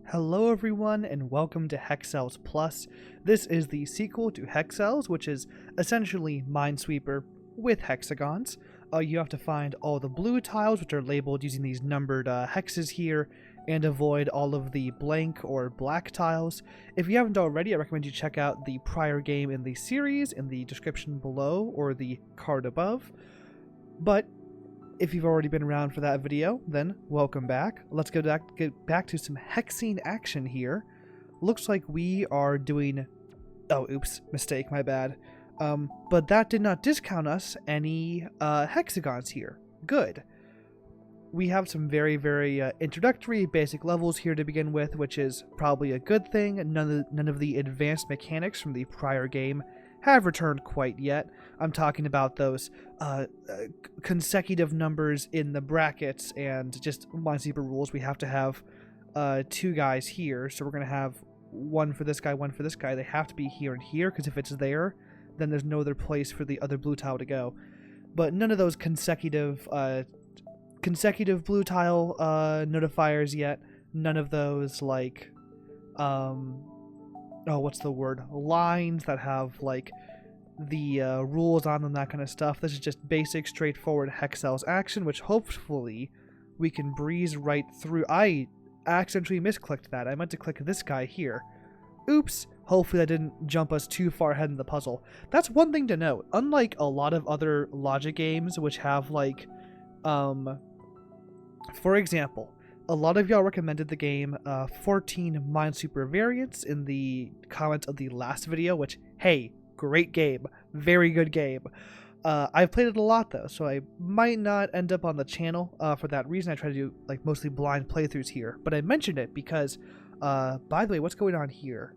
Hello everyone and welcome to Hexcells Plus. This is the sequel to Hexcells, which is essentially Minesweeper with hexagons. You have to find all the blue tiles, which are labeled using these numbered hexes here, and avoid all of the blank or black tiles. If you haven't already, I recommend you check out the prior game in the series in the description below or the card above. But if you've already been around for that video, then welcome back. Let's get back to some hexing action here. Looks like we are doing... Oh, oops. Mistake, my bad. But that did not discount us any hexagons here. Good. We have some very introductory basic levels here to begin with, which is probably a good thing. None of the advanced mechanics from the prior game have returned quite yet. I'm talking about those consecutive numbers in the brackets and just Minesweeper rules. We have to have two guys here, so we're going to have one for this guy, one for this guy. They have to be here and here, because if it's there, then there's no other place for the other blue tile to go. But none of those consecutive blue tile notifiers yet. None of those, like, what's the word? Lines that have, like, the rules on them, that kind of stuff. This is just basic, straightforward Hexcells action, which hopefully we can breeze right through. I accidentally misclicked that. I meant to click this guy here. Oops. Hopefully that didn't jump us too far ahead in the puzzle. That's one thing to note. Unlike a lot of other logic games, which have, like, for example, a lot of y'all recommended the game 14 Minesweeper variants in the comments of the last video, which, hey, great game. Very good game. I've played it a lot, though, so I might not end up on the channel for that reason. I try to do, like, mostly blind playthroughs here. But I mentioned it because, by the way, what's going on here?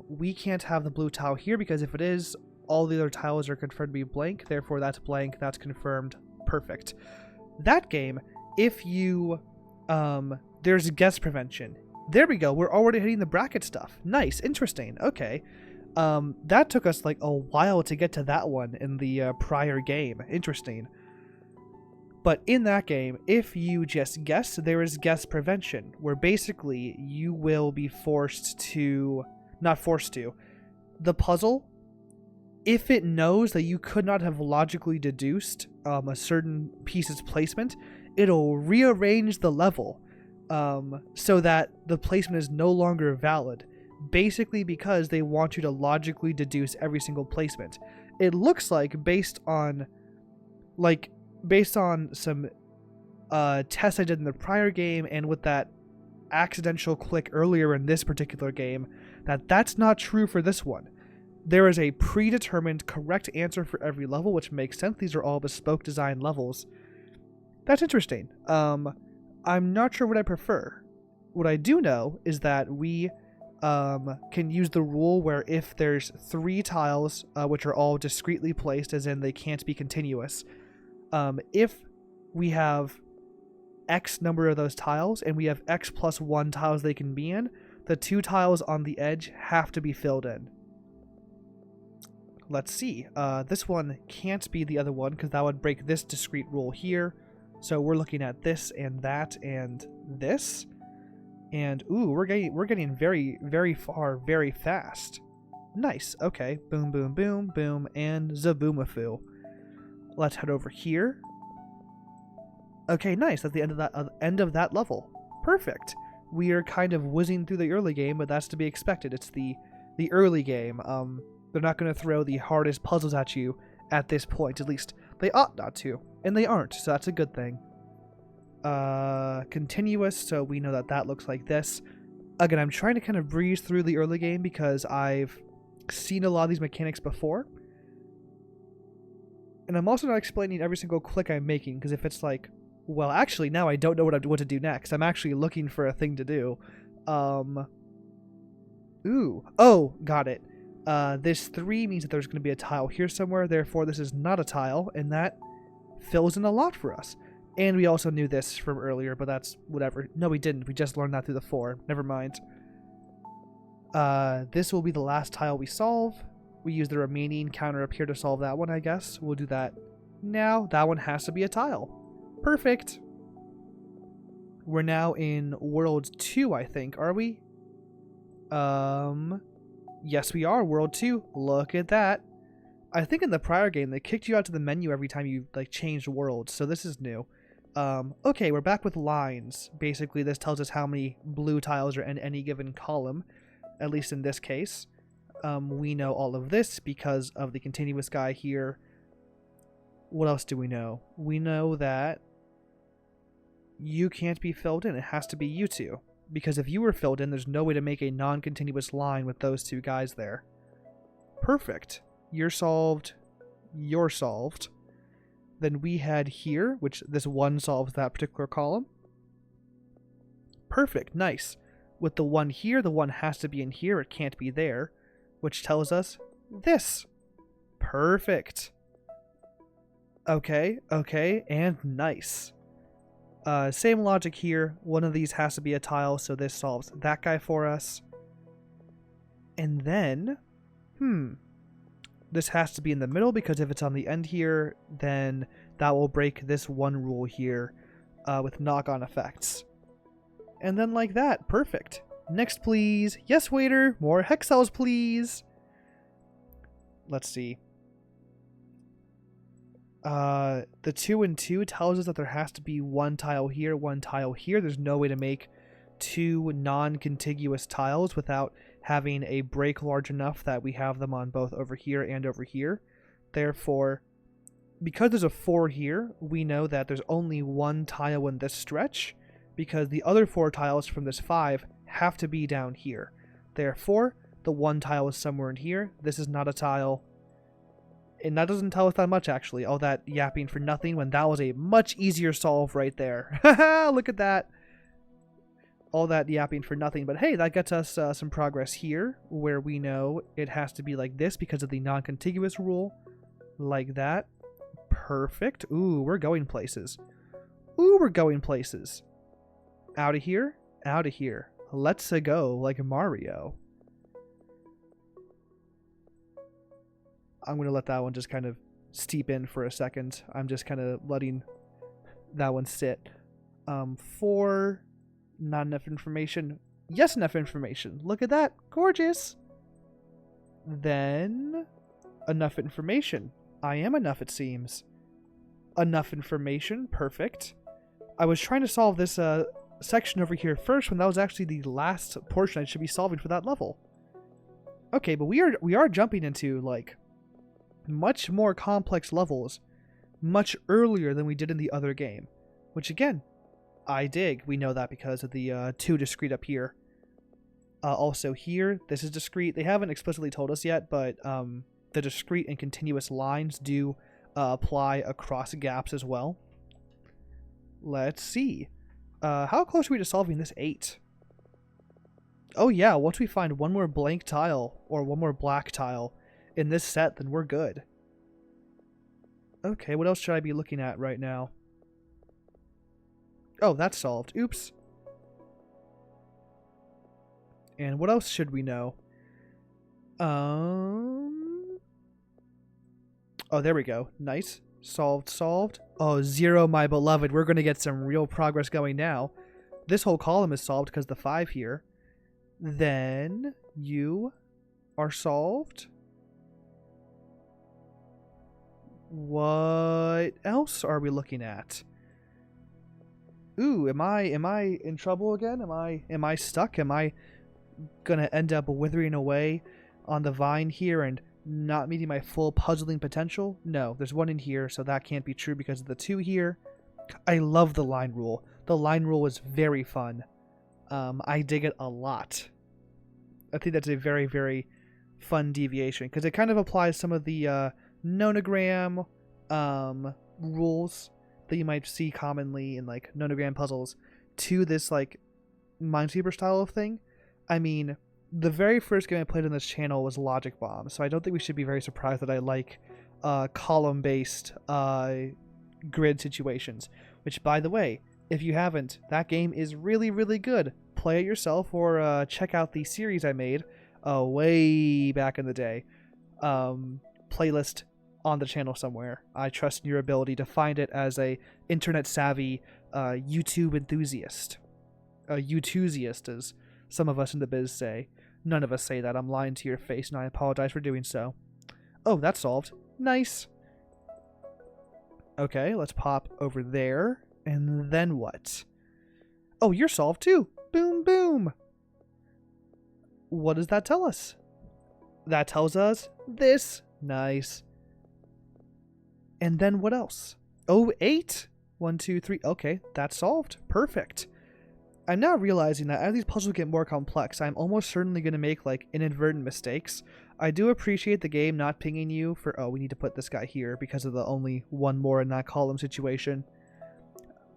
We can't have the blue tile here because if it is, all the other tiles are confirmed to be blank. Therefore, that's blank. That's confirmed. Perfect. That game, if you... there's guess prevention. There we go. We're already hitting the bracket stuff. Nice. Interesting. Okay. That took us like a while to get to that one in the prior game. Interesting. But in that game, if you just guess, there is guess prevention, where basically you will be forced to... Not forced to. The puzzle, if it knows that you could not have logically deduced a certain piece's placement, it'll rearrange the level so that the placement is no longer valid. Basically because they want you to logically deduce every single placement. It looks like based on some tests I did in the prior game and with that accidental click earlier in this particular game, that's not true for this one. There is a predetermined correct answer for every level, which makes sense. These are all bespoke design levels. That's interesting. I'm not sure what I prefer. What I do know is that we can use the rule where if there's 3 tiles, which are all discretely placed, as in they can't be continuous, if we have X number of those tiles and we have X plus 1 tiles they can be in, the 2 tiles on the edge have to be filled in. Let's see. This one can't be the other one because that would break this discrete rule here. So we're looking at this and that and this. And, ooh, we're getting very far, very fast. Nice. Okay. Boom, boom, boom, boom, and zaboomafoo. Let's head over here. Okay, nice. That's the end of that level. Perfect. We are kind of whizzing through the early game, but that's to be expected. It's the early game. They're not going to throw the hardest puzzles at you at this point. At least they ought not to, and they aren't. So that's a good thing. Continuous, so we know that looks like this. Again, I'm trying to kind of breeze through the early game because I've seen a lot of these mechanics before. And I'm also not explaining every single click I'm making, because if it's like, well, actually, now I don't know what to do next. I'm actually looking for a thing to do. Ooh. Oh, got it. This 3 means that there's going to be a tile here somewhere, therefore this is not a tile, and that fills in a lot for us. And we also knew this from earlier, but that's whatever. No, we didn't. We just learned that through the 4. Never mind. This will be the last tile we solve. We use the remaining counter up here to solve that one, I guess. We'll do that now. That one has to be a tile. Perfect. We're now in World 2, I think. Are we? Yes, we are. World 2. Look at that. I think in the prior game, they kicked you out to the menu every time you, like, changed worlds, so this is new. Okay, we're back with lines. Basically, this tells us how many blue tiles are in any given column, at least in this case. We know all of this because of the continuous guy here. What else do we know? We know that you can't be filled in. It has to be you two. Because if you were filled in, there's no way to make a non-continuous line with those two guys there. Perfect. You're solved. You're solved. Then we had here, which this one solves that particular column. Perfect. Nice. With the one here, the one has to be in here. It can't be there. Which tells us this. Perfect. Okay, and nice. Same logic here. One of these has to be a tile, so this solves that guy for us. And then, this has to be in the middle, because if it's on the end here, then that will break this one rule here with knock-on effects. And then like that, perfect. Next, please. Yes, waiter. More Hexcells, please. Let's see. The 2 and 2 tells us that there has to be one tile here, one tile here. There's no way to make two non-contiguous tiles without having a break large enough that we have them on both over here and over here. Therefore, because there's a 4 here, we know that there's only one tile in this stretch, because the other 4 tiles from this 5 have to be down here. Therefore, the one tile is somewhere in here. This is not a tile. And that doesn't tell us that much, actually. All that yapping for nothing when that was a much easier solve right there. Haha, look at that. All that yapping for nothing. But hey, that gets us some progress here, where we know it has to be like this because of the non-contiguous rule. Like that. Perfect. Ooh, we're going places. Ooh, we're going places. Out of here. Out of here. Let's go like Mario. I'm going to let that one just kind of steep in for a second. I'm just kind of letting that one sit. 4, not enough information. Yes, enough information. Look at that. Gorgeous. Then, enough information. I am enough, it seems. Enough information. Perfect. I was trying to solve this section over here first when that was actually the last portion I should be solving for that level. Okay, but we are jumping into, like, much more complex levels much earlier than we did in the other game, which again, I dig. We know that because of the 2 discrete up here. Also here, this is discrete. They haven't explicitly told us yet, but the discrete and continuous lines do apply across gaps as well. Let's see. How close are we to solving this 8? Oh yeah, once we find one more blank tile or one more black tile in this set, then we're good. Okay, what else should I be looking at right now? Oh, that's solved. Oops. And what else should we know? Oh, there we go. Nice. Solved. Oh, 0, my beloved. We're going to get some real progress going now. This whole column is solved because the 5 here. Then you are solved. What else are we looking at? Ooh, am I in trouble again? Am I stuck? Am I gonna end up withering away on the vine here and not meeting my full puzzling potential? No, there's one in here, so that can't be true because of the 2 here. I love the line rule. The line rule was very fun. I dig it a lot. I think that's a very, very fun deviation because it kind of applies some of the nonogram rules that you might see commonly in like nonogram puzzles to this like Minesweeper style of thing. I mean, the very first game I played on this channel was Logic Bomb, so I don't think we should be very surprised that I like column-based grid situations. Which, by the way, if you haven't, that game is really, really good. Play it yourself or check out the series I made way back in the day. Playlist on the channel somewhere. I trust in your ability to find it as a internet-savvy YouTube enthusiast. A YouTusiast, as some of us in the biz say. None of us say that. I'm lying to your face, and I apologize for doing so. Oh, that's solved. Nice. Okay, let's pop over there. And then what? Oh, you're solved too. Boom, boom. What does that tell us? That tells us this. Nice. And then what else? Oh, 8. 1, 2, 3. Okay, that's solved. Perfect. I'm now realizing that as these puzzles get more complex, I'm almost certainly going to make, like, inadvertent mistakes. I do appreciate the game not pinging you for, oh, we need to put this guy here because of the only one more in that column situation.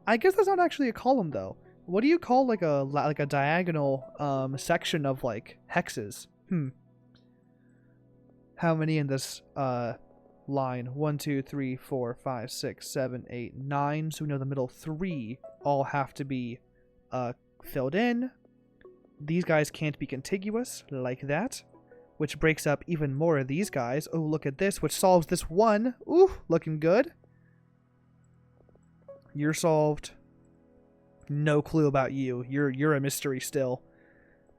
I guess that's not actually a column, though. What do you call, like a diagonal section of, like, hexes? How many in this line? 1, 2, 3, 4, 5, 6, 7, 8, 9. So we know the middle 3 all have to be filled in. These guys can't be contiguous like that, which breaks up even more of these guys. Oh, look at this, which solves this one. Ooh, looking good. You're solved. No clue about you. You're a mystery still.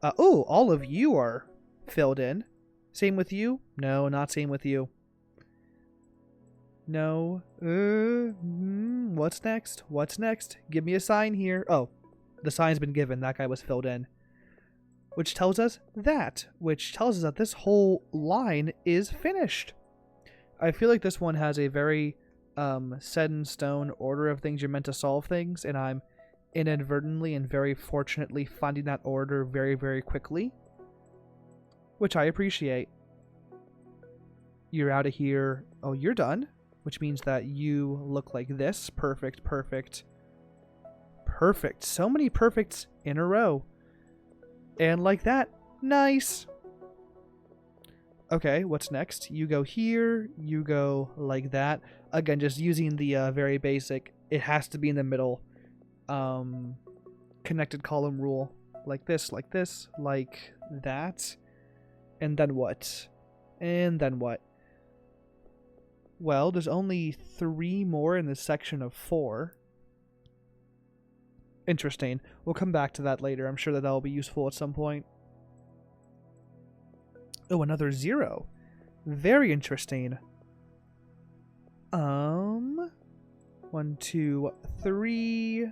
Oh, all of you are filled in. Same with you? No, not same with you. No. What's next? What's next? Give me a sign here. Oh, the sign's been given. That guy was filled in. Which tells us that. Which tells us that this whole line is finished. I feel like this one has a very set in stone order of things you're meant to solve things, and I'm inadvertently and very fortunately finding that order very, very quickly. Which I appreciate. You're out of here. Oh, you're done. Which means that you look like this. Perfect, perfect. Perfect. So many perfects in a row. And like that. Nice. Okay, what's next? You go here. You go like that. Again, just using the very basic, it has to be in the middle connected column rule. Like this, like that. And then what? And then what? Well, there's only 3 more in this section of 4. Interesting. We'll come back to that later. I'm sure that will be useful at some point. Oh, another 0. Very interesting. 1, 2, 3.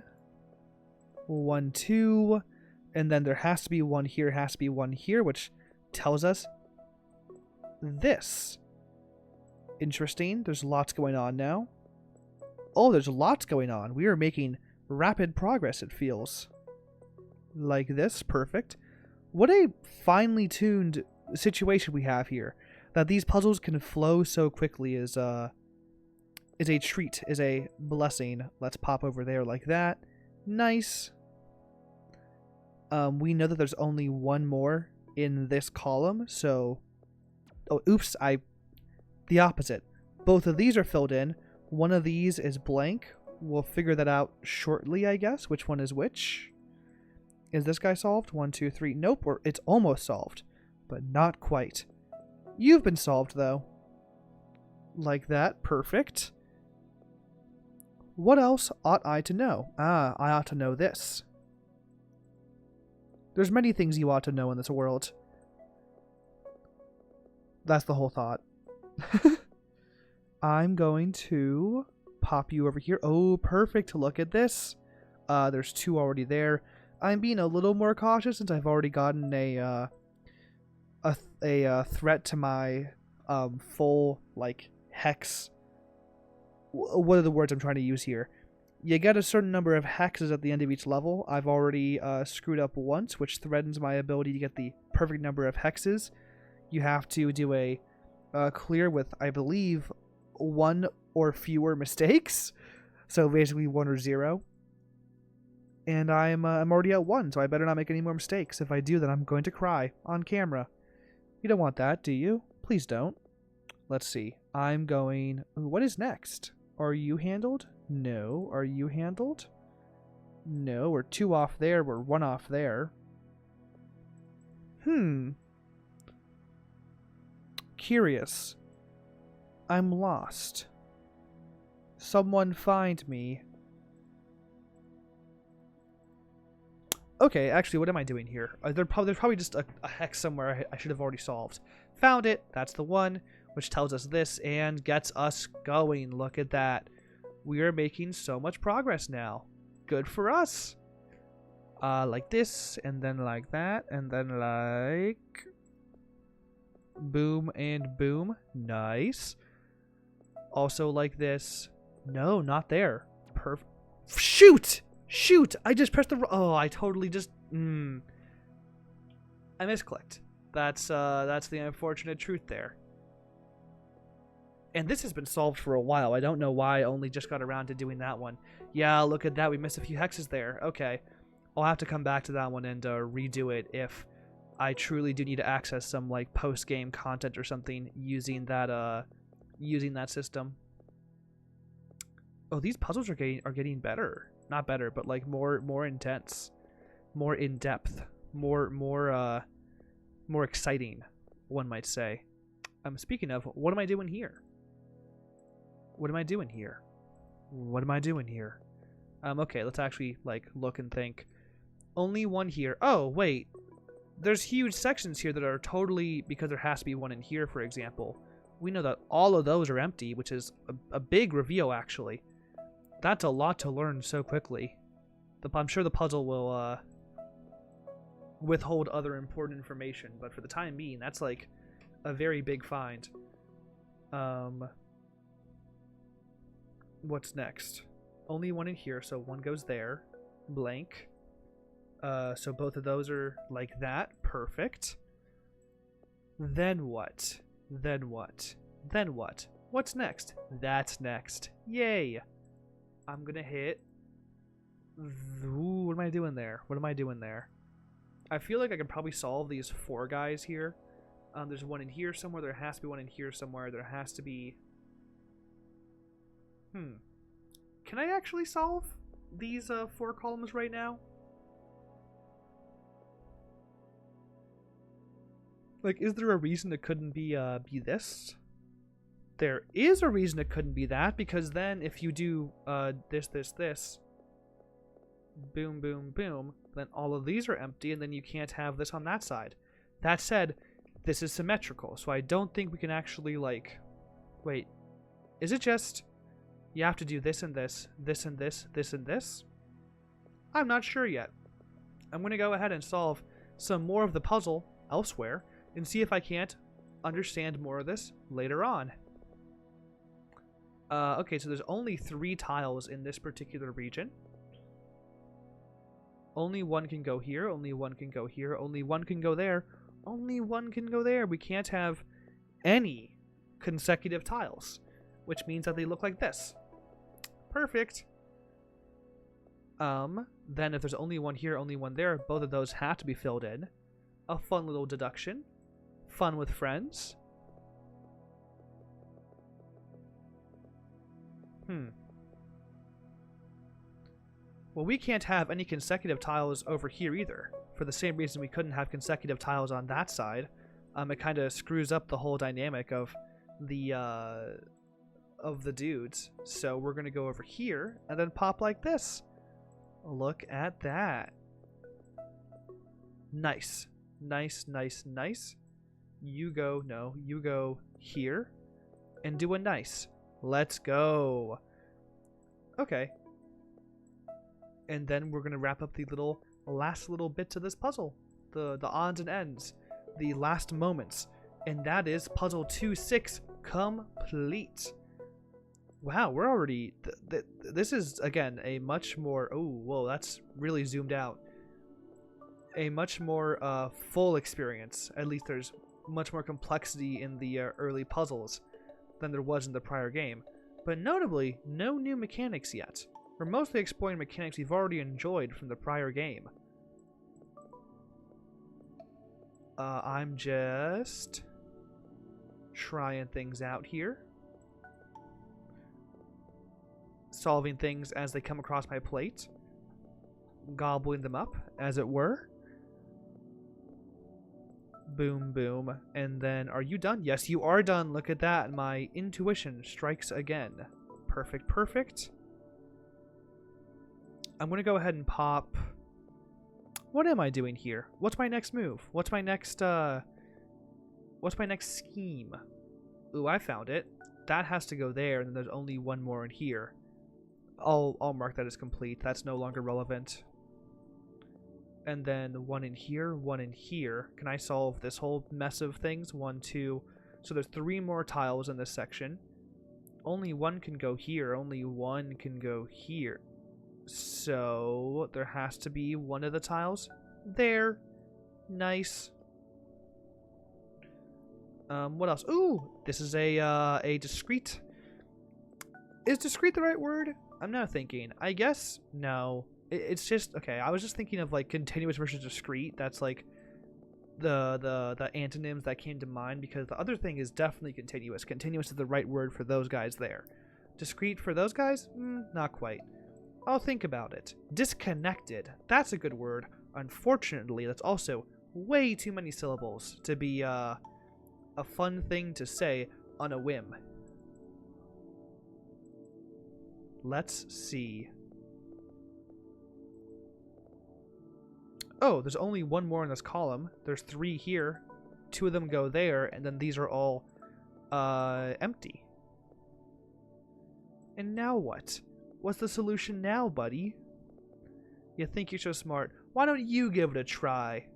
1, 2. And then there has to be one here, has to be one here, which tells us this. Interesting. There's lots going on now. Oh, there's lots going on. We are making rapid progress, it feels. Like this. Perfect. What a finely tuned situation we have here. That these puzzles can flow so quickly is a treat, is a blessing. Let's pop over there like that. Nice. We know that there's only one more in this column, so... Oh, oops, the opposite. Both of these are filled in. One of these is blank. We'll figure that out shortly, I guess. Which one is which? Is this guy solved? 1, 2, 3. Nope, it's almost solved. But not quite. You've been solved, though. Like that. Perfect. What else ought I to know? Ah, I ought to know this. There's many things you ought to know in this world. That's the whole thought. I'm going to pop you over here. Oh, perfect. Look at this. There's 2 already there. I'm being a little more cautious since I've already gotten a threat to my full, like, hex. What are the words I'm trying to use here? You get a certain number of hexes at the end of each level. I've already screwed up once, which threatens my ability to get the perfect number of hexes. You have to do a clear with, I believe, 1 or fewer mistakes. So basically 1 or 0. And I'm already at 1, so I better not make any more mistakes. If I do, then I'm going to cry on camera. You don't want that, do you? Please don't. Let's see. I'm going... What is next? Are you handled? No. Are you handled? No. We're 2 off there. We're 1 off there. Curious. I'm lost. Someone find me. Okay, actually, what am I doing here? There's probably just a hex somewhere I should have already solved. Found it. That's the one, which tells us this and gets us going. Look at that. We are making so much progress now. Good for us. Like this, and then like that, and then like... boom and boom. Nice. Also like this. No, not there. Perfect. Shoot! Shoot! I just pressed the... Oh, I totally just... I misclicked. That's the unfortunate truth there. And this has been solved for a while. I don't know why I only just got around to doing that one. Yeah, look at that. We missed a few hexes there. Okay. I'll have to come back to that one and redo it if I truly do need to access some like post-game content or something using that system. Oh, these puzzles are getting better. Not better, but like more intense, more in depth, more exciting, one might say. Speaking of, what am I doing here? What am I doing here? What am I doing here? Okay, let's actually like look and think. Only one here. Oh, wait. There's huge sections here that are totally, because there has to be one in here, for example. We know that all of those are empty, which is a big reveal, actually. That's a lot to learn so quickly. I'm sure the puzzle will withhold other important information, but for the time being, that's like a very big find. What's next? Only one in here, so one goes there. Blank. So both of those are like that. Perfect. Then what? Then what? Then what? What's next? That's next. Yay! I'm gonna hit... Ooh, what am I doing there? What am I doing there? I feel like I can probably solve these 4 guys here. There's one in here somewhere. There has to be one in here somewhere. There has to be... Can I actually solve these 4 columns right now? Like, is there a reason it couldn't be this? There is a reason it couldn't be that, because then if you do this, boom, boom, boom, then all of these are empty, and then you can't have this on that side. That said, this is symmetrical, so I don't think we can actually, like... Wait, is it just... You have to do this and this, this and this, this and this? I'm not sure yet. I'm going to go ahead and solve some more of the puzzle elsewhere, and see if I can't understand more of this later on. Okay, so there's only 3 tiles in this particular region. Only one can go here, only one can go here, only one can go there, only one can go there. We can't have any consecutive tiles, which means that they look like this. Perfect. Then if there's only one here, only one there, both of those have to be filled in. A fun little deduction. Fun with friends. Well, we can't have any consecutive tiles over here either, for the same reason we couldn't have consecutive tiles on that side. It kind of screws up the whole dynamic of the dudes. So we're gonna go over here and then pop like this. Look at that. Nice. Nice, nice, nice. You go here and do a nice. Let's go. Okay. And then we're going to wrap up the last little bits of this puzzle. The odds and ends. The last moments. And that is puzzle 2-6 complete. Wow, we're already... this is, again, a much more... Oh, whoa, that's really zoomed out. A much more full experience. At least there's much more complexity in the early puzzles than there was in the prior game. But notably, no new mechanics yet. We're mostly exploring mechanics we've already enjoyed from the prior game. I'm just trying things out here. Solving things as they come across my plate. Gobbling them up, as it were. Boom, boom. And then, are you done? Yes, you are done. Look at that. My intuition strikes again. Perfect, perfect. I'm going to go ahead and pop... What am I doing here? What's my next move? What's my next scheme? Ooh, I found it. That has to go there, and then there's only one more in here. I'll mark that as complete. That's no longer relevant. And then one in here, one in here. Can I solve this whole mess of things? 1, 2. So there's 3 more tiles in this section. Only one can go here. Only one can go here. So there has to be one of the tiles there. Nice. What else? Ooh, this is a discrete. Is discrete the right word? I'm not thinking. I guess no. It's just okay. I was just thinking of like continuous versus discrete. That's like the antonyms that came to mind, because the other thing is definitely continuous. Continuous is the right word for those guys there. Discrete for those guys? Not quite. I'll think about it. Disconnected. That's a good word. Unfortunately, that's also way too many syllables to be a fun thing to say on a whim. Let's see. Oh, there's only one more in this column. There's 3 here. 2 of them go there, and then these are all empty. And now what? What's the solution now, buddy? You think you're so smart. Why don't you give it a try?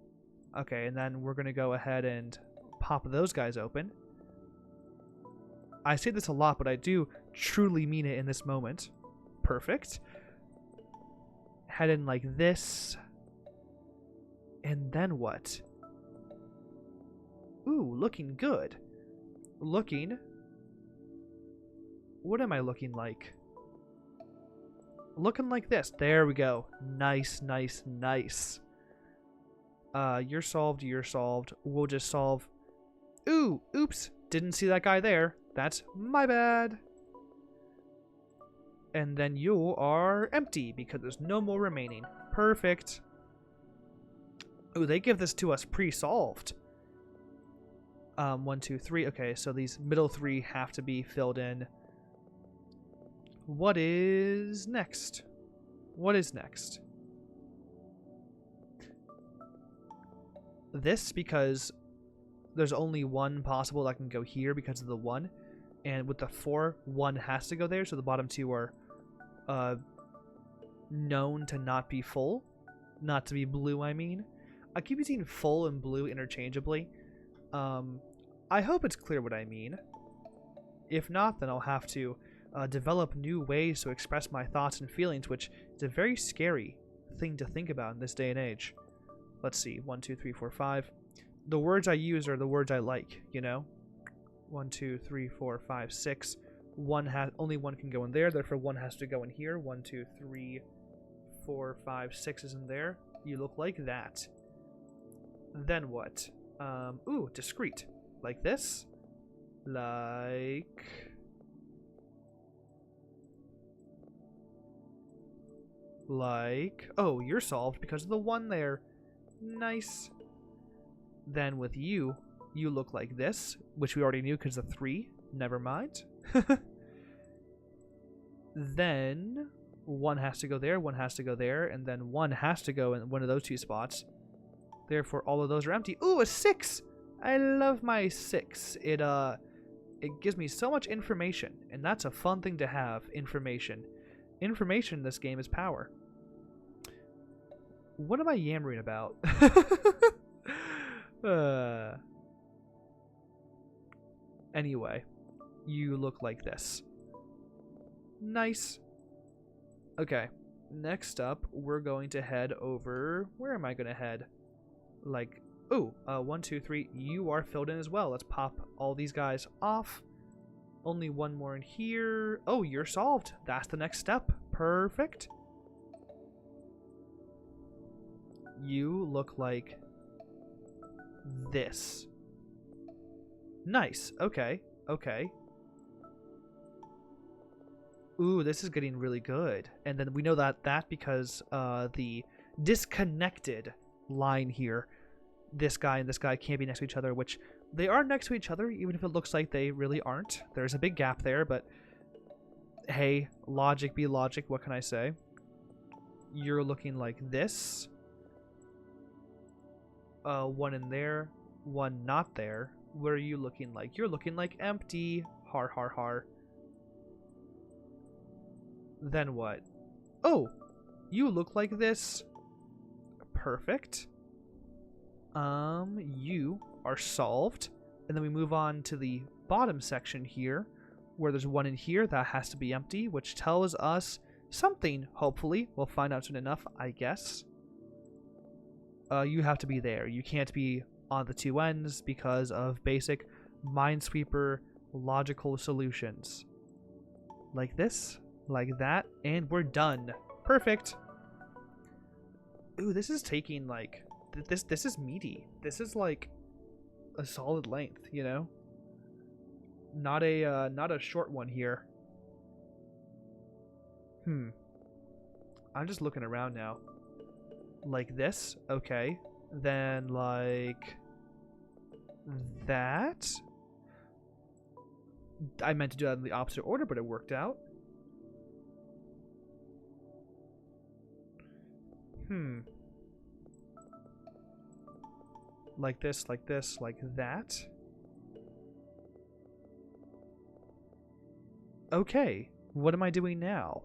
Okay, and then we're going to go ahead and pop those guys open. I say this a lot, but I do truly mean it in this moment. Perfect. Head in like this. And then what? Ooh, looking good. Looking. What am I looking like? Looking like this. There we go. Nice, nice, nice. You're solved, you're solved. We'll just solve. Ooh, oops. Didn't see that guy there. That's my bad. And then you are empty because there's no more remaining. Perfect. Ooh, they give this to us pre-solved. 1, 2, 3. Okay, so these middle 3 have to be filled in. What is next? What is next? This, because there's only one possible that can go here because of the 1. And with the 4, 1 has to go there, so the bottom 2 are known to not be full. Not to be blue, I mean. I keep using full and blue interchangeably. I hope it's clear what I mean. If not, then I'll have to develop new ways to express my thoughts and feelings, which is a very scary thing to think about in this day and age. Let's see. 1, 2, 3, 4, 5. The words I use are the words I like, you know? 1, 2, 3, 4, 5, 6. Only one can go in there, therefore 1 has to go in here. 1, 2, 3, 4, 5, 6 is in there. You look like that. Then what? Ooh, discrete. Like this. Like... Oh, you're solved because of the 1 there. Nice. Then with you, you look like this, which we already knew because of 3. Never mind. Then 1 has to go there, 1 has to go there, and then 1 has to go in one of those 2 spots. Therefore, all of those are empty. Ooh, a 6! I love my 6. It gives me so much information, and that's a fun thing to have, information. Information in this game is power. What am I yammering about? Anyway, you look like this. Nice. Okay, next up, we're going to head over... Where am I going to head? Like... Ooh, 1, 2, 3. You are filled in as well. Let's pop all these guys off. Only 1 more in here. Oh, you're solved. That's the next step. Perfect. You look like this. Nice. Okay. Okay. Ooh, this is getting really good. And then we know that because the disconnected line here, this guy and this guy can't be next to each other, which they are next to each other, even if it looks like they really aren't. There's a big gap there, but hey, logic be logic, what can I say? You're looking like this. One in there, one not there. What are you looking like? You're looking like empty. Har har har. Then what? Oh, you look like this. Perfect. You are solved. And then we move on to the bottom section here, where there's one in here that has to be empty, which tells us something, hopefully. We'll find out soon enough, I guess. You have to be there. You can't be on the two ends because of basic Minesweeper logical solutions. Like this, like that, and we're done. Perfect. Ooh, this is taking like this is meaty. This is like a solid length, you know? Not a short one here. I'm just looking around now. Like this, okay. Then like that. I meant to do that in the opposite order, but it worked out. Like this, like this, like that. Okay, what am I doing now?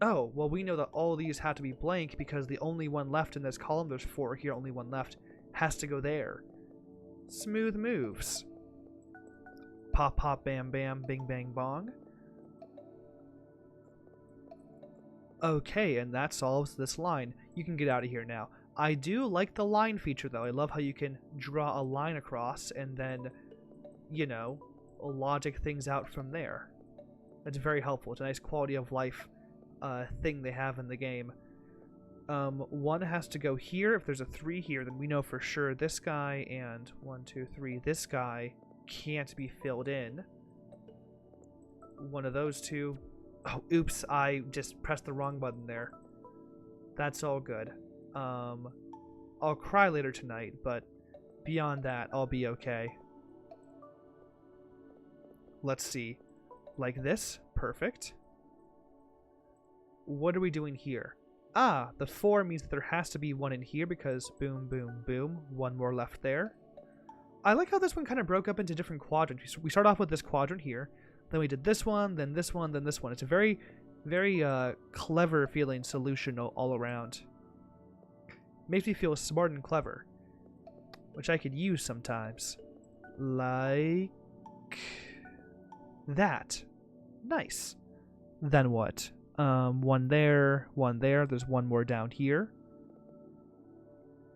Oh, well, we know that all these have to be blank because the only one left in this column, there's 4 here, only one left, has to go there. Smooth moves. Pop, pop, bam, bam, bing, bang, bong. Okay, and that solves this line. You can get out of here now. I do like the line feature, though. I love how you can draw a line across and then, you know, logic things out from there. That's very helpful. It's a nice quality of life thing they have in the game. One has to go here. If there's a 3 here, then we know for sure this guy and 1, 2, 3, this guy can't be filled in. One of those two. Oh, oops, I just pressed the wrong button there. That's all good. I'll cry later tonight, but beyond that, I'll be okay. Let's see. Like this. Perfect. What are we doing here? Ah, the 4 means that there has to be one in here because boom, boom, boom. One more left there. I like how this one kind of broke up into different quadrants. We start off with this quadrant here. Then we did this one, then this one, then this one. It's a very, very clever feeling solution all around. Makes me feel smart and clever, which I could use sometimes. Like that. Nice. Then what? One there, one there. There's one more down here.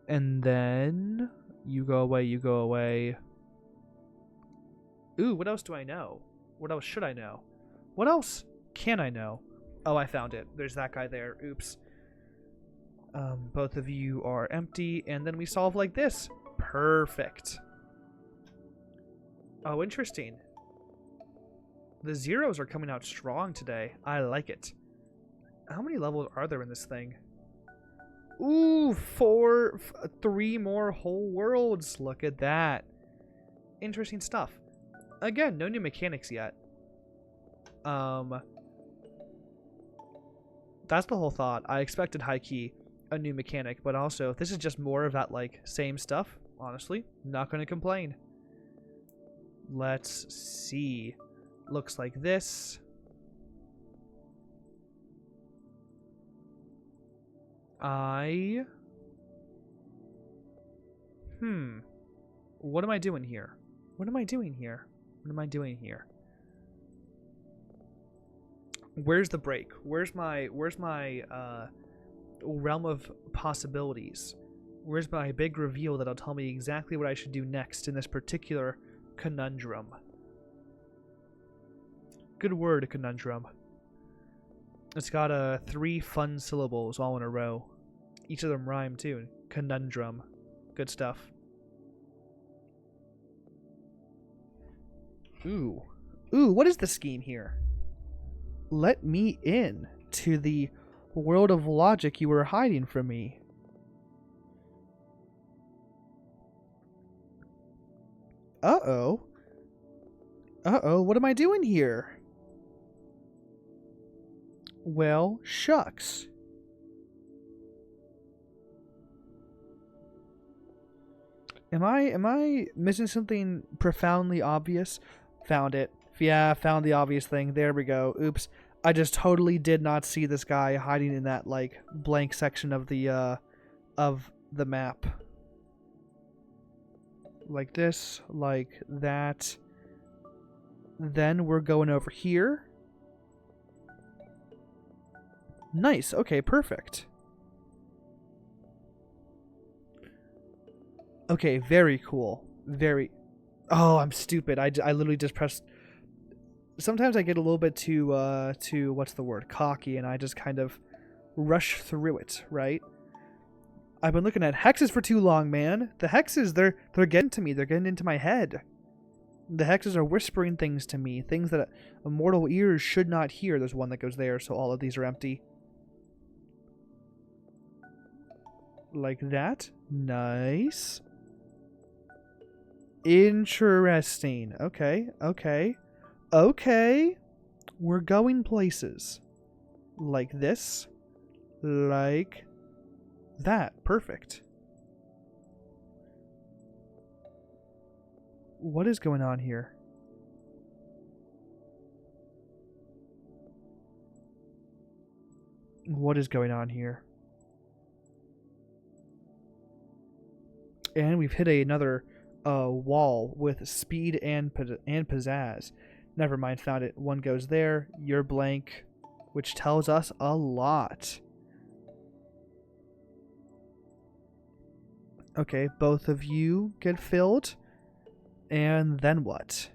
And then you go away, you go away. Ooh, what else do I know? What else should I know? What else can I know? Oh, I found it. There's that guy there. Oops. Both of you are empty, and then we solve like this. Perfect. Oh, interesting. The zeros are coming out strong today. I like it. How many levels are there in this thing? Ooh, 3 more whole worlds. Look at that. Interesting stuff. Again, no new mechanics yet. That's the whole thought. I expected high-key a new mechanic, but also, if this is just more of that, like, same stuff, honestly, not going to complain. Let's see. Looks like this. What am I doing here? What am I doing here? What am I doing here? Where's the break? Where's my realm of possibilities? Where's my big reveal that'll tell me exactly what I should do next in this particular conundrum? Good word, conundrum. It's got 3 fun syllables all in a row. Each of them rhyme too. Conundrum. Good stuff. Ooh. Ooh, what is the scheme here? Let me in to the world of logic you were hiding from me. Uh-oh. Uh-oh, what am I doing here? Well, shucks. Am I missing something profoundly obvious? Found it. Yeah, found the obvious thing. There we go. Oops. I just totally did not see this guy hiding in that like blank section of the map. Like this, like that. Then we're going over here. Nice. Okay, perfect. Okay, very cool. Very... Oh, I'm stupid. I literally just pressed... Sometimes I get a little bit too, what's the word? Cocky, and I just kind of rush through it, right? I've been looking at hexes for too long, man. The hexes, they're getting to me. They're getting into my head. The hexes are whispering things to me. Things that mortal ears should not hear. There's one that goes there, so all of these are empty. Like that. Nice. Interesting. Okay, okay. Okay. We're going places. Like this. Like that. Perfect. What is going on here? What is going on here? And we've hit another wall with speed and pizzazz. Never mind, found it. One goes there, you're blank, which tells us a lot. Okay, both of you get filled. And then what?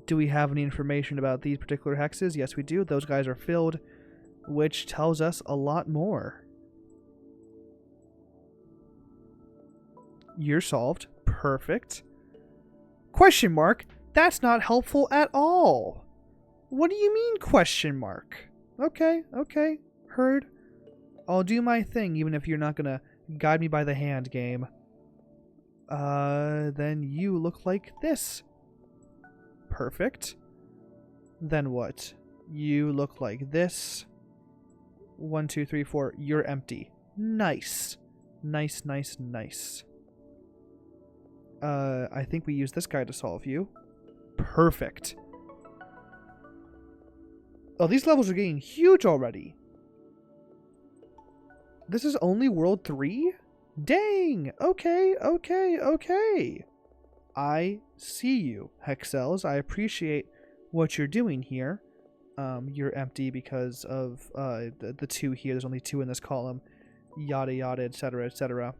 Do we have any information about these particular hexes? Yes, we do. Those guys are filled, which tells us a lot more. You're solved. Perfect. Question mark? That's not helpful at all. What do you mean, question mark? Okay, okay. Heard. I'll do my thing, even if you're not gonna guide me by the hand, game. Then you look like this. Perfect. Then what? You look like this. 1, 2, 3, 4. You're empty. Nice. Nice, nice, nice. I think we use this guy to solve you. Perfect. Oh, these levels are getting huge already. This is only World 3? Dang! Okay, okay, okay. I see you, Hexcells. I appreciate what you're doing here. You're empty because of the 2 here. There's only 2 in this column. Yada yada, etc., etc.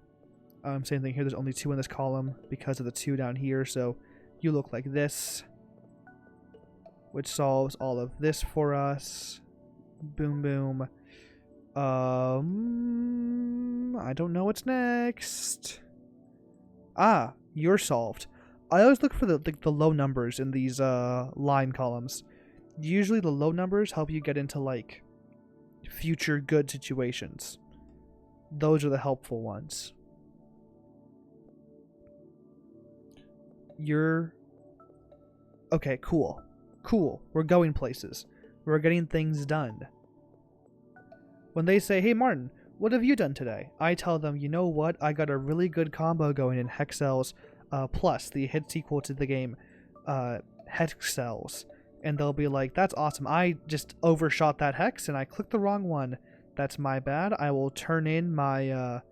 Same thing here. There's only 2 in this column because of the 2 down here. So you look like this, which solves all of this for us. Boom, boom. I don't know what's next. Ah, you're solved. I always look for the low numbers in these line columns. Usually the low numbers help you get into like future good situations. Those are the helpful ones. You're okay, cool. Cool. We're going places. We're getting things done. When they say, "Hey Martin, what have you done today?" I tell them, "You know what? I got a really good combo going in Hexcells Plus, the hit sequel to the game Hexcells." And they'll be like, "That's awesome. I just overshot that hex and I clicked the wrong one. That's my bad. I will turn in my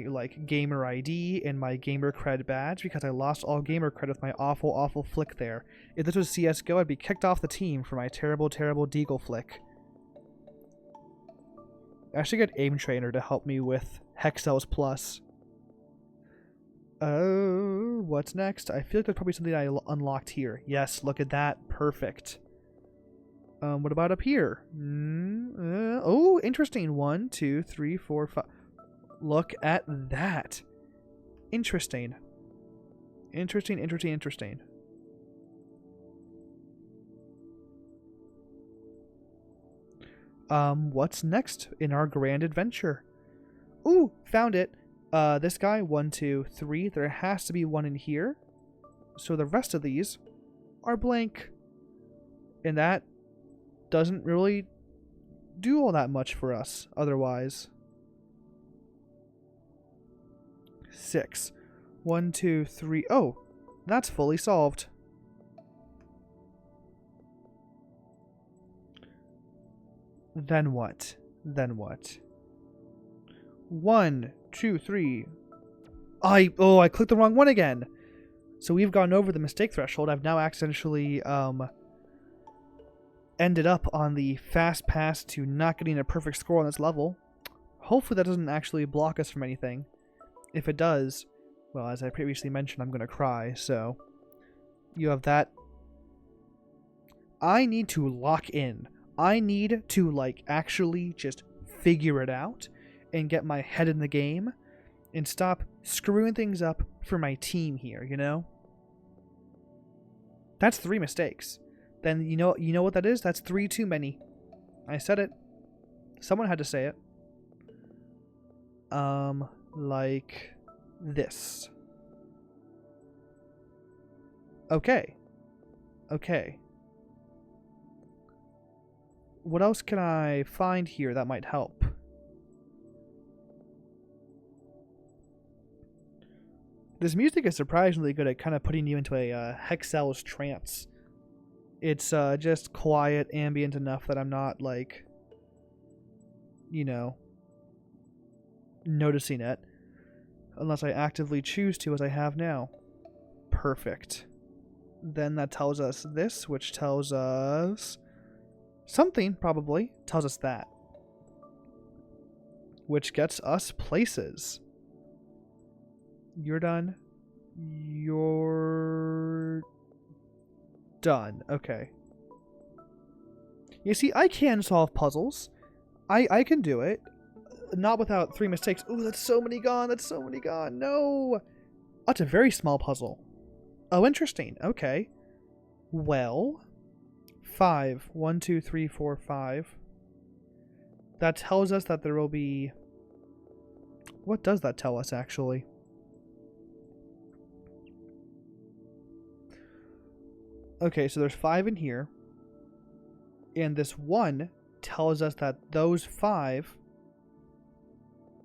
like gamer ID and my gamer cred badge because I lost all gamer cred with my awful flick there. If this was CS:GO, I'd be kicked off the team for my terrible deagle flick." I should get Aim Trainer to help me with Hexcells Plus. Oh, what's next? I feel like there's probably something I unlocked here. Yes, look at that. Perfect. What about up here? Oh, interesting. 1, 2, 3, 4, 5. Look at that. Interesting. Interesting. What's next in our grand adventure? Ooh, found it. This guy, 1, 2, 3. There has to be one in here. So the rest of these are blank. And that doesn't really do all that much for us otherwise. 6. 1, 2, 3. Oh, that's fully solved. Then what? Then what? 1, 2, 3. I clicked the wrong one again. So we've gone over the mistake threshold. I've now accidentally ended up on the fast pass to not getting a perfect score on this level. Hopefully that doesn't actually block us from anything. If it does, well, as I previously mentioned, I'm going to cry, so you have that. I need to lock in. I need to, like, actually just figure it out and get my head in the game and stop screwing things up for my team here, you know? That's 3 mistakes. Then you know what that is? That's 3 too many. I said it. Someone had to say it. Like this. Okay. Okay. What else can I find here that might help? This music is surprisingly good at kind of putting you into a Hexcells trance. It's just quiet, ambient enough that I'm not, like, you know, noticing it. Unless I actively choose to, as I have now. Perfect. Then that tells us this, which tells us something, probably. Tells us that. Which gets us places. You're done. You're done. Okay. You see, I can solve puzzles. I can do it. Not without 3 mistakes. Ooh, that's so many gone. That's so many gone. No. That's a very small puzzle. Oh, interesting. Okay. Well, 5. 1, 2, 3, 4, 5. That tells us that there will be... What does that tell us, actually? Okay, so there's 5 in here. And this 1 tells us that those 5,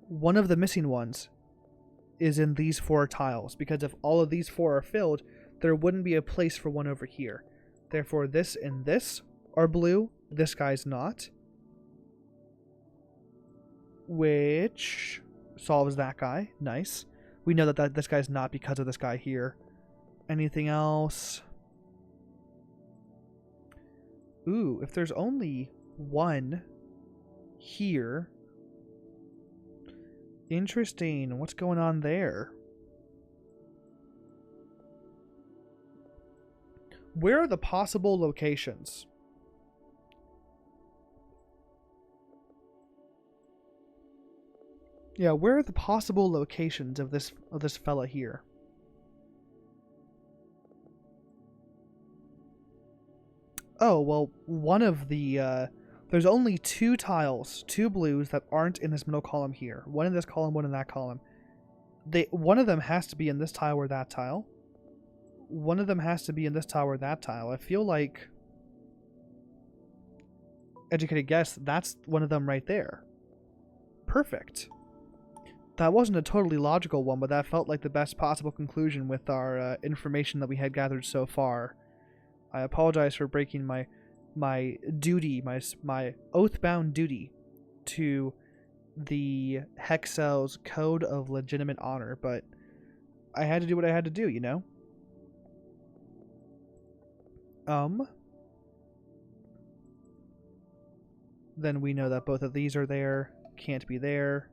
one of the missing ones, is in these 4 tiles. Because if all of these 4 are filled, there wouldn't be a place for one over here. Therefore, this and this are blue. This guy's not. Which solves that guy. Nice. We know that this guy's not because of this guy here. Anything else? Ooh, if there's only 1 here. Interesting. What's going on there? Where are the possible locations? Yeah, where are the possible locations of this fella here? Oh, well, one of the, there's only 2 tiles, 2 blues that aren't in this middle column here. One in this column, one in that column. One of them has to be in this tile or that tile. One of them has to be in this tile or that tile. I feel like, educated guess, that's one of them right there. Perfect. That wasn't a totally logical one, but that felt like the best possible conclusion with our information that we had gathered so far. I apologize for breaking my duty, my oath-bound duty to the Hexcells Code of Legitimate Honor, but I had to do what I had to do, you know? Then we know that both of these are there. Can't be there.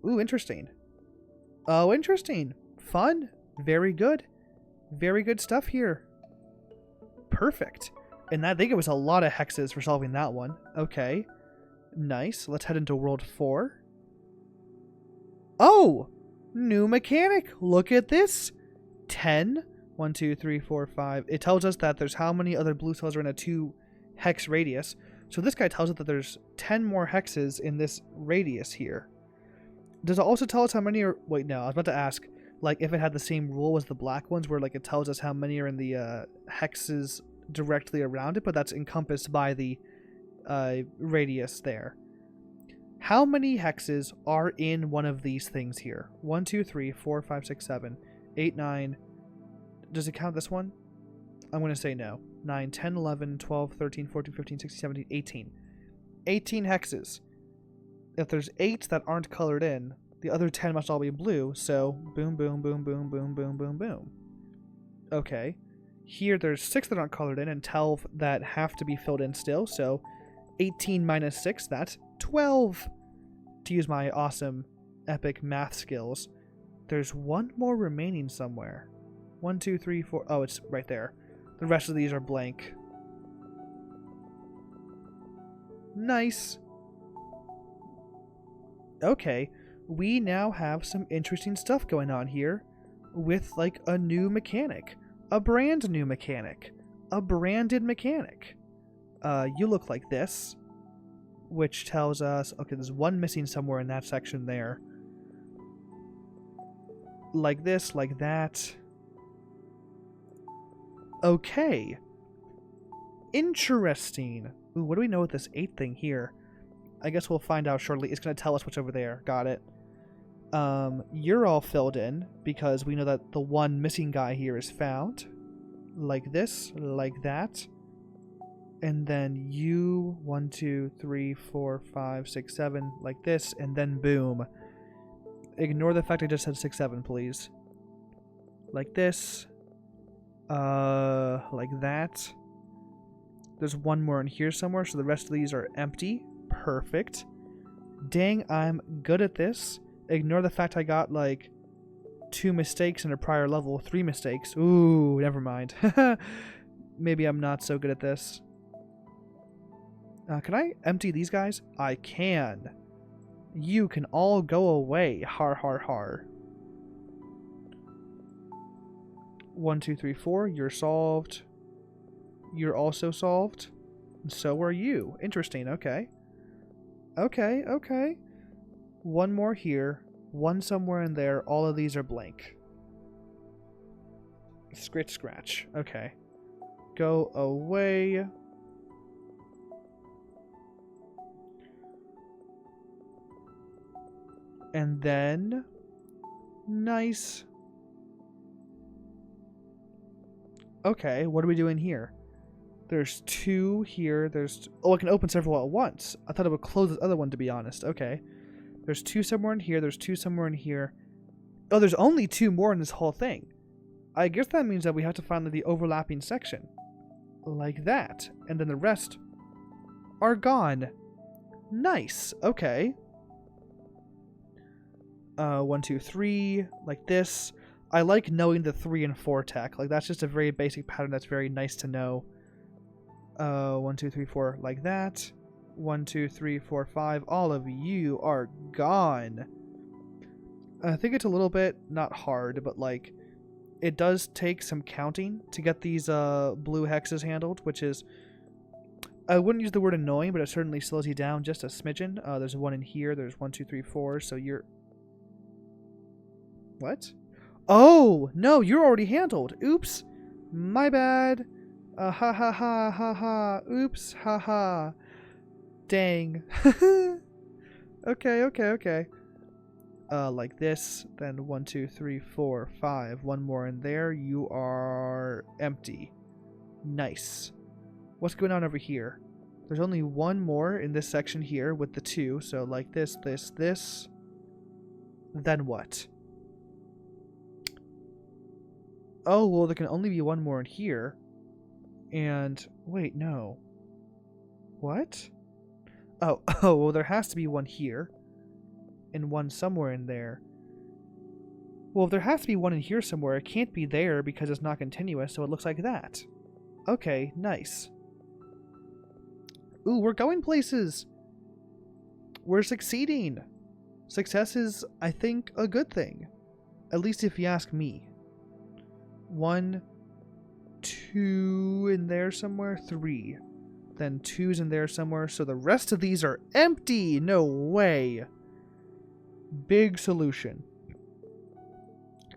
Ooh, interesting. Oh, interesting. Fun. Very good. Very good stuff here. Perfect. And I think it was a lot of hexes for solving that one. Okay. Nice. Let's head into World 4. Oh! New mechanic. Look at this. 10. 1, 2, 3, 4, 5. It tells us that there's how many other blue cells are in a 2 hex radius. So this guy tells us that there's 10 more hexes in this radius here. Does it also tell us how many are... Wait, no. I was about to ask, like, if it had the same rule as the black ones, where, like, it tells us how many are in the hexes directly around it, but that's encompassed by the radius there. How many hexes are in one of these things here? 1, 2, 3, 4, 5, 6, 7, 8, 9. Does it count this one? I'm going to say no. 9, 10, 11, 12, 13, 14, 15, 16, 17, 18. 18 hexes. If there's 8 that aren't colored in, the other 10 must all be blue, so boom, boom, boom, boom, boom, boom, boom, boom. Okay. Here there's 6 that aren't colored in and 12 that have to be filled in still, so 18 minus 6, that's 12. To use my awesome, epic math skills. There's one more remaining somewhere. 1, 2, 3, 4. Oh, it's right there. The rest of these are blank. Nice. Okay, we now have some interesting stuff going on here with like a new mechanic. A brand new mechanic. A branded mechanic. You look like this, which tells us, okay, there's one missing somewhere in that section there. Like this, like that. Okay. Interesting. Ooh, what do we know with this 8 thing here? I guess we'll find out shortly. It's going to tell us what's over there. Got it. You're all filled in because we know that the one missing guy here is found. Like this, like that. And then you, 1, 2, 3, 4, 5, 6, 7, like this, and then boom. Ignore the fact I just said 6, 7, please. Like this. Like that. There's one more in here somewhere, so the rest of these are empty. Perfect. Dang, I'm good at this. Ignore the fact I got, like, 2 mistakes in a prior level. 3 mistakes. Ooh, never mind. Maybe I'm not so good at this. Can I empty these guys? I can. You can all go away. Har, har, har. 1, 2, 3, 4. You're solved. You're also solved. And so are you. Interesting. Okay. Okay, okay. One more here. One somewhere in there. All of these are blank. Scritch, scratch. Okay. Go away. And then... Nice. Okay, what are we doing here? There's 2 here. There's... Oh, I can open several at once. I thought it would close this other one, to be honest. Okay. There's 2 somewhere in here. There's 2 somewhere in here. Oh, there's only 2 more in this whole thing. I guess that means that we have to find the overlapping section. Like that. And then the rest are gone. Nice. Okay. 1, 2, 3. Like this. I like knowing the 3 and 4 tech. Like, that's just a very basic pattern that's very nice to know. 1, 2, 3, 4. Like that. 1, 2, 3, 4, 5. All of you are gone. I think it's a little bit, not hard, but like, it does take some counting to get these blue hexes handled, which is, I wouldn't use the word annoying, but it certainly slows you down just a smidgen. There's 1 in here. There's 1, 2, 3, 4. So you're... What? Oh, no, you're already handled. Oops. My bad. Ha ha ha ha ha. Oops. Ha ha. Dang. Okay, okay, okay. Like this. Then 1, 2, 3, 4, 5. One more in there. You are empty. Nice. What's going on over here? There's only 1 more in this section here with the 2. So like this, this, this. Then what? Oh, well, there can only be 1 more in here. And, wait, no. What? Oh, oh, well, there has to be 1 here. And 1 somewhere in there. Well, if there has to be 1 in here somewhere, it can't be there because it's not continuous, so it looks like that. Okay, nice. Ooh, we're going places! We're succeeding! Success is, I think, a good thing. At least if you ask me. 1, 2 in there somewhere, 3. Then 2's in there somewhere, so the rest of these are empty! No way! Big solution.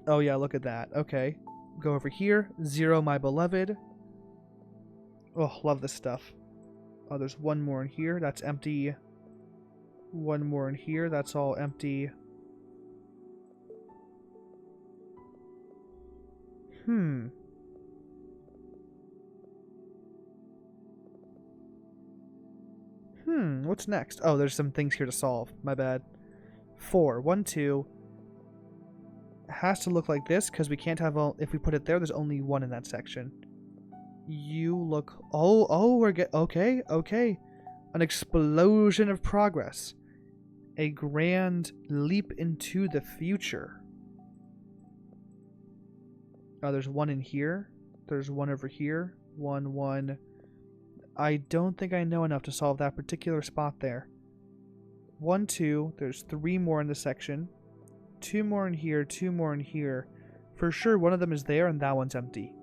Oh yeah, look at that. Okay. Go over here. 0, my beloved. Oh, love this stuff. Oh, there's 1 more in here. That's empty. One more in here. That's all empty. What's next? Oh, there's some things here to solve. My bad. 4. 1, 2. It has to look like this because we can't have all. If we put it there, there's only one in that section. You look. Oh, okay. An explosion of progress. A grand leap into the future. Oh, there's one in here. There's one over here. One. I don't think I know enough to solve that particular spot there. 1, 2. There's 3 more in this section. 2 more in here. 2 more in here. For sure, one of them is there and that one's empty.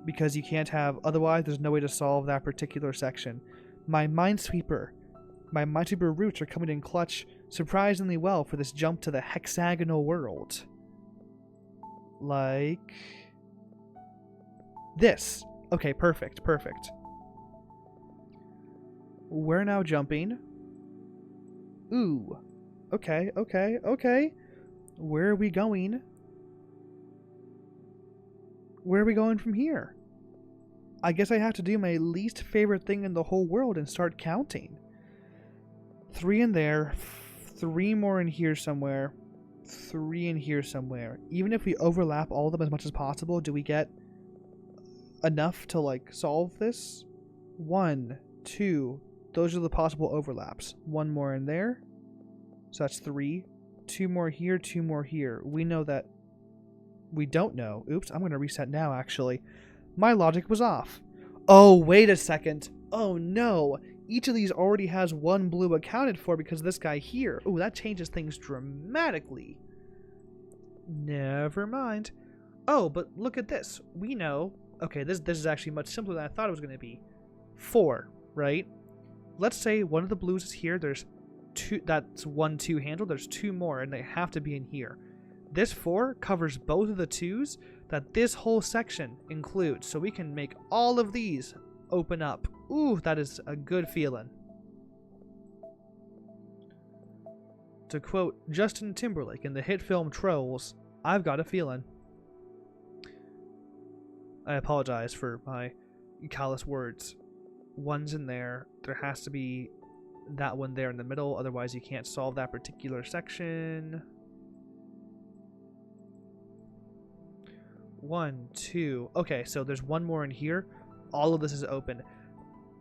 Because you can't have... Otherwise, there's no way to solve that particular section. My Minesweeper roots are coming in clutch surprisingly well for this jump to the hexagonal world. Like... this. Okay, perfect. We're now jumping. Ooh. Okay. Where are we going? Where are we going from here? I guess I have to do my least favorite thing in the whole world and start counting. 3 in there. 3 more in here somewhere. 3 in here somewhere. Even if we overlap all of them as much as possible, do we get enough to, like, solve this? 1, 2... Those are the possible overlaps. 1 more in there. So that's 3. 2 more here, 2 more here. We know that... We don't know. Oops, I'm going to reset now, actually. My logic was off. Oh, wait a second. Oh, no. Each of these already has 1 blue accounted for because of this guy here. Ooh, that changes things dramatically. Never mind. Oh, but look at this. We know... Okay, this is actually much simpler than I thought it was going to be. 4, right? Let's say one of the blues is here. There's 2. That's 1, 2 handle. There's 2 more, and they have to be in here. This 4 covers both of the 2s that this whole section includes, so we can make all of these open up. Ooh, that is a good feeling. To quote Justin Timberlake in the hit film Trolls, I've got a feeling. I apologize for my callous words. 1's in there. There has to be that one there in the middle, otherwise you can't solve that particular section. 1, 2. Okay, so there's 1 more in here. All of this is open.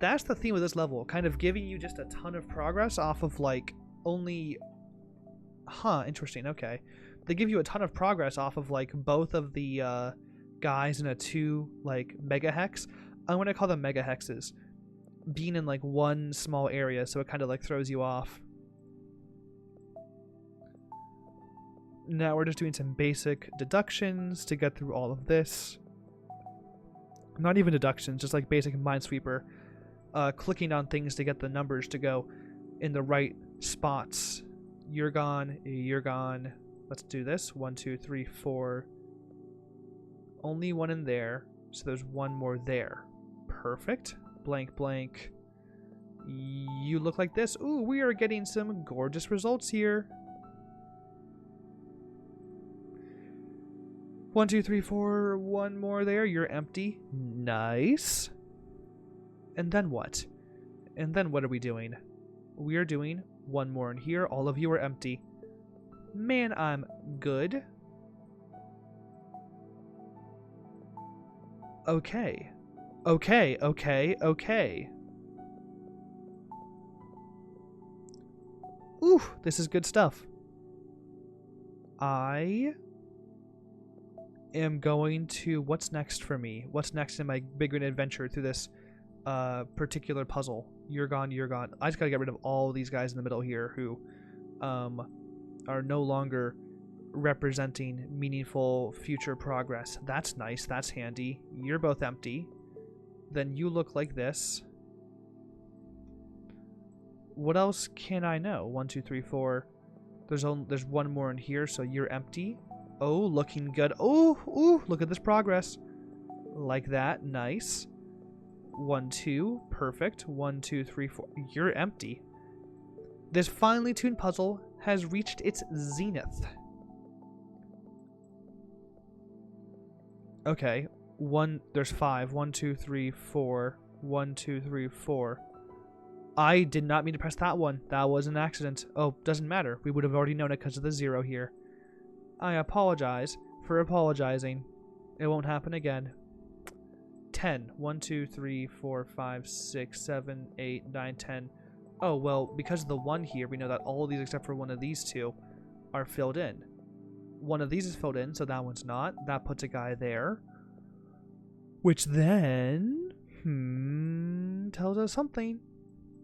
That's the theme of this level, kind of giving you just a ton of progress off of, like, only... interesting, okay. They give you a ton of progress off of, like, both of the guys in a 2, like, mega hex. I'm going to call them mega hexes. Being in, like, 1 small area, so it kind of, like, throws you off. Now we're just doing some basic deductions to get through all of this. Not even deductions, just like basic Minesweeper. Clicking on things to get the numbers to go in the right spots. You're gone, you're gone. Let's do this. 1, 2, 3, 4. Only 1 in there, so there's 1 more there. Perfect. Blank, blank. You look like this. Ooh, we are getting some gorgeous results here. 1, 2, 3, 4. 1 more there. You're empty. Nice. And then what? And then what are we doing? We are doing 1 more in here. All of you are empty. Man, I'm good. Okay. Okay. Ooh, this is good stuff. I am going to... What's next for me? What's next in my big adventure through this particular puzzle? You're gone, you're gone. I just gotta get rid of all these guys in the middle here who are no longer representing meaningful future progress. That's nice, that's handy. You're both empty. Then you look like this. What else can I know? 1, 2, 3, 4. There's 1 more in here, so you're empty. Oh, looking good. Oh, ooh, look at this progress. Like that, nice. 1, 2, perfect. 1, 2, 3, 4. You're empty. This finely tuned puzzle has reached its zenith. Okay, there's 5. 1, 2, 3, 4. 1, 2, 3, 4. I did not mean to press that one. That was an accident. Oh, doesn't matter. We would have already known it because of the 0 here. I apologize for apologizing. It won't happen again. 10. 1, 2, 3, 4, 5, 6, 7, 8, 9, 10. Oh, well, because of the 1 here, we know that all of these except for one of these two are filled in. One of these is filled in, so that one's not. That puts a guy there. Which then, tells us something.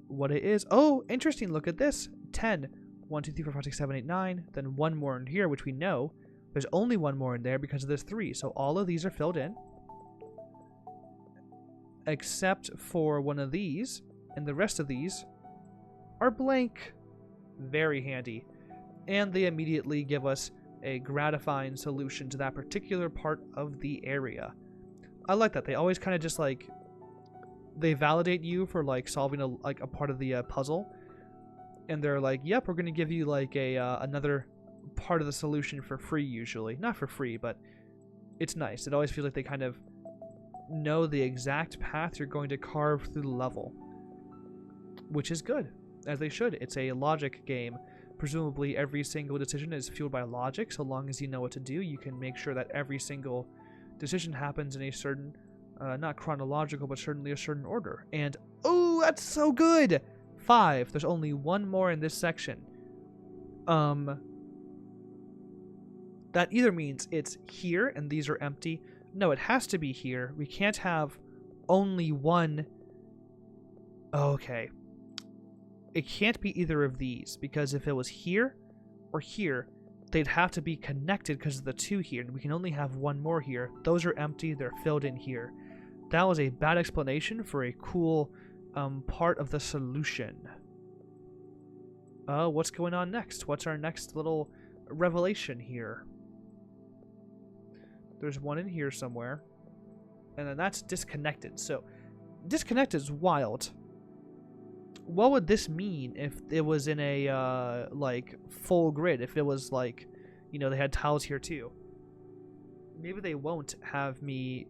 What it is. Oh, interesting. Look at this. 10. 1, 2, 3, 4, 5, 6, 7, 8, 9. Then one more in here, which we know. There's only one more in there because of this 3. So all of these are filled in. Except for one of these. And the rest of these are blank. Very handy. And they immediately give us a gratifying solution to that particular part of the area. I like that. They always kind of just like... They validate you for like solving a part of the puzzle, and they're like, "Yep, we're gonna give you like another part of the solution for free." Usually, not for free, but it's nice. It always feels like they kind of know the exact path you're going to carve through the level, which is good, as they should. It's a logic game. Presumably, every single decision is fueled by logic. So long as you know what to do, you can make sure that every single decision happens in a certain. Not chronological, but certainly a certain order. And, oh, that's so good! 5. There's only one more in this section. That either means it's here, and these are empty. No, it has to be here. We can't have only one. Okay. It can't be either of these, because if it was here or here, they'd have to be connected because of the 2 here, and we can only have one more here. Those are empty. They're filled in here. That was a bad explanation for a cool part of the solution. What's going on next? What's our next little revelation here? There's one in here somewhere. And then that's disconnected. So, disconnected is wild. What would this mean if it was in a, like, full grid? If it was, like, you know, they had tiles here too. Maybe they won't have me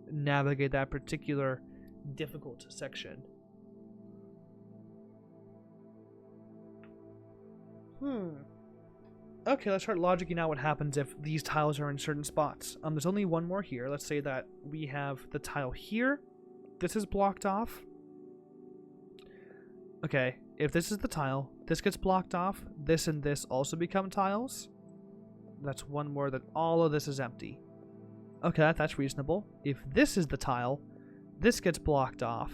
navigate that particular difficult section. Okay, let's start logicking out what happens if these tiles are in certain spots. There's only one more here. Let's say that we have the tile here. This is blocked off. Okay, if this is the tile, this gets blocked off. This and this also become tiles. That's one more, that all of this is empty. Okay, that's reasonable. If this is the tile, this gets blocked off.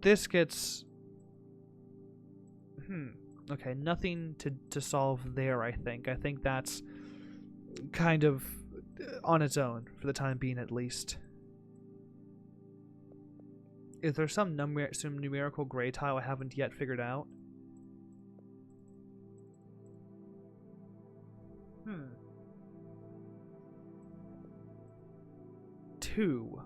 This gets... Okay, nothing to solve there, I think. I think that's kind of on its own, for the time being at least. Is there some numerical gray tile I haven't yet figured out? 2.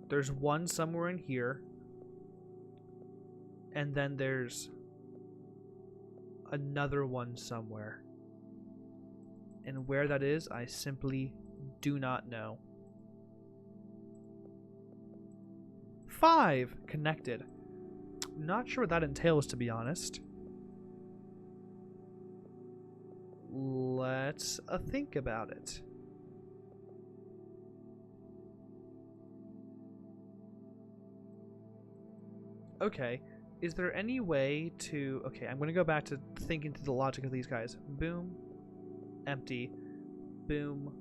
There's one somewhere in here. And then there's another one somewhere. And where that is, I simply do not know. 5. Connected. Not sure what that entails, to be honest. Let's think about it. Okay. Is there any way to... Okay, I'm going to go back to thinking through the logic of these guys. Boom. Empty. Boom.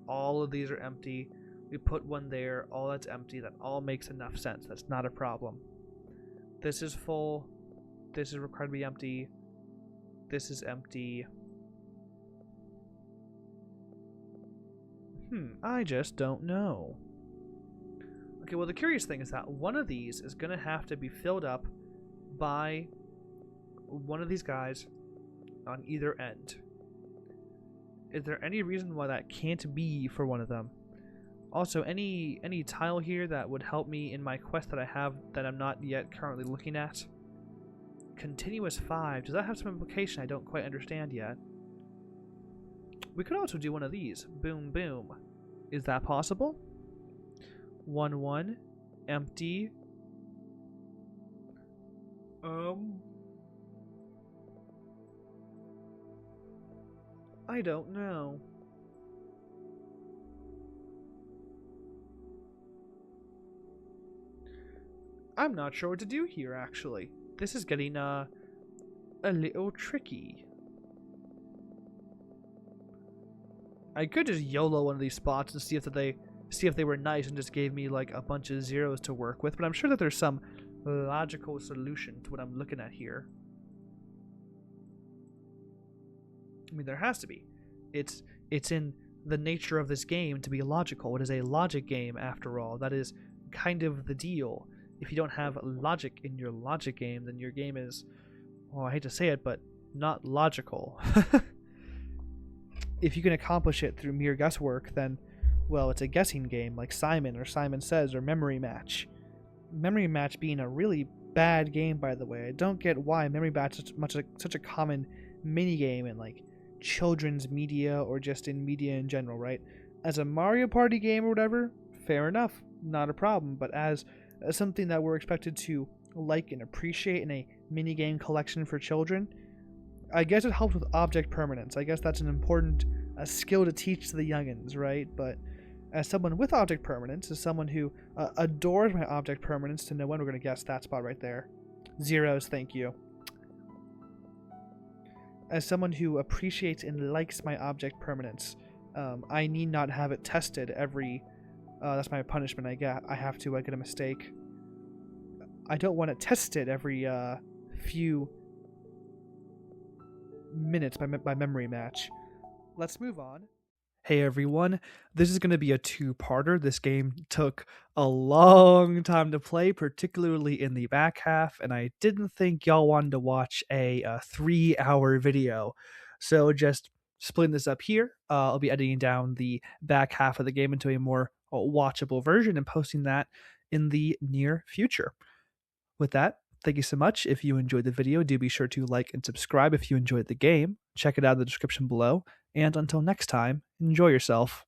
All of these are empty. We put one there. All that's empty. That all makes enough sense. That's not a problem. This is full. This is required to be empty. This is empty. I just don't know. Okay, well, the curious thing is that one of these is going to have to be filled up by one of these guys on either end. Is there any reason why that can't be for one of them? Also, any tile here that would help me in my quest that I have that I'm not yet currently looking at? Continuous 5. Does that have some implication I don't quite understand yet? We could also do one of these. Boom, boom. Is that possible? 1, 1. Empty. I don't know. I'm not sure what to do here, actually. This is getting, a little tricky. I could just YOLO one of these spots and see if they were nice and just gave me like a bunch of zeros to work with, but I'm sure that there's some logical solution to what I'm looking at here. I mean, there has to be. It's in the nature of this game to be logical. It is a logic game, after all. That is kind of the deal. If you don't have logic in your logic game, then your game is, well, I hate to say it, but not logical. If you can accomplish it through mere guesswork, then, well, it's a guessing game like Simon or Simon Says or Memory Match. Memory Match being a really bad game, by the way. I don't get why Memory Match is such a common minigame in like children's media or just in media in general, right? As a Mario Party game or whatever, fair enough, not a problem. But as something that we're expected to like and appreciate in a minigame collection for children, I guess it helps with object permanence. I guess that's an important skill to teach to the youngins, right? But as someone with object permanence, as someone who adores my object permanence to know when, we're going to guess that spot right there. Zeros, thank you. As someone who appreciates and likes my object permanence, I need not have it tested every... that's my punishment I get. I have to get a mistake. I don't want it tested every few minutes by Memory Match. Let's move on. Hey everyone, this is going to be a two-parter. This game took a long time to play, particularly in the back half, and I didn't think y'all wanted to watch a 3-hour video. So just splitting this up here, I'll be editing down the back half of the game into a more watchable version and posting that in the near future. With that, thank you so much. If you enjoyed the video, do be sure to like and subscribe if you enjoyed the game. Check it out in the description below. And until next time, enjoy yourself.